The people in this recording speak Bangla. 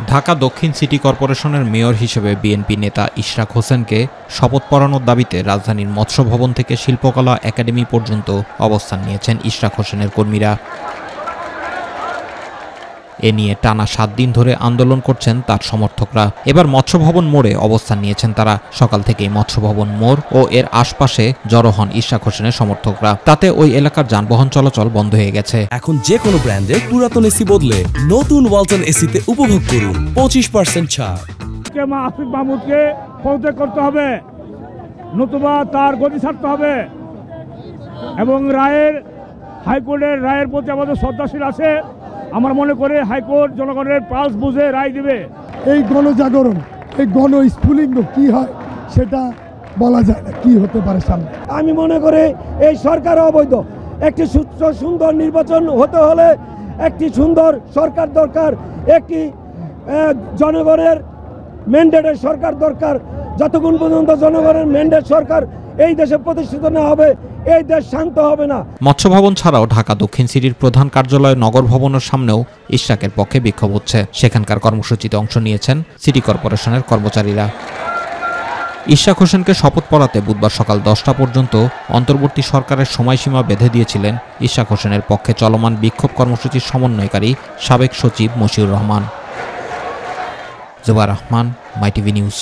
ঢাকা দক্ষিণ সিটি কর্পোরেশনের মেয়র হিসেবে বিএনপি নেতা ইশরাক হোসেনকে শপথ পড়ানোর দাবিতে রাজধানীর মৎস্য ভবন থেকে শিল্পকলা একাডেমি পর্যন্ত অবস্থান নিয়েছেন ইশরাক হোসেনের কর্মীরা। এ নিয়ে টানা 7 দিন ধরে আন্দোলন করছেন তার সমর্থকরা। এবার মৎস্য ভবন মোড়ে অবস্থান নিয়েছেন তারা। সকাল থেকেই মৎস্য ভবন মোড় ও এর আশপাশে জড়ো হন ইশরাক হোসেনের সমর্থকরা। তাতে ওই এলাকার যানবাহন চলাচল বন্ধ হয়ে গেছে। এখন যে কোনো ব্র্যান্ডের পুরাতন এসি বদলে নতুন ওয়ালটন এসিতে উপভোগ করুন 25% ছাড়। আসিফ মাহমুদকে পদত্যাগ করতে হবে, নতুবা তার গতি ছাড়তে হবে এবং হাইকোর্টের রায়ের প্রতি আমাদের শ্রদ্ধাশীল আছে। আমার মনে করে হাইকোর্ট জনগণের পালস বুঝে রায় দিবে। এই গণজাগরণ, এই গণ স্ফুলিঙ্গ কি হয় সেটা বলা যায় না, কি হতে পারে সামনে। আমি মনে করি এই সরকার অবৈধ। একটি সুন্দর নির্বাচন হতে হলে একটি সুন্দর সরকার দরকার, একটি জনগণের ম্যান্ডেটের সরকার দরকার। যতক্ষণ পর্যন্ত জনগণের ম্যান্ডেট সরকার এই দেশে প্রতিষ্ঠিত না হবে, এই দেশ শান্ত হবে না। মৎস্য ভবন ছাড়াও ঢাকা দক্ষিণ সিটির প্রধান কার্যালয় নগর ভবনের সামনেও ইশরাকের পক্ষে বিক্ষোভ হচ্ছে। সেখানকার কর্মসূচিতে অংশ নিয়েছেন সিটি কর্পোরেশনের কর্মচারীরা। ইশরাক হোসেনকে শপথ পড়াতে বুধবার সকাল 10টা পর্যন্ত অন্তর্বর্তী সরকারের সময়সীমা বেঁধে দিয়েছিলেন ইশরাক হোসেনের পক্ষে চলমান বিক্ষোভ কর্মসূচির সমন্বয়কারী সাবেক সচিব মশিউর রহমান। জুবাইর রহমান, মাই টিভি নিউজ।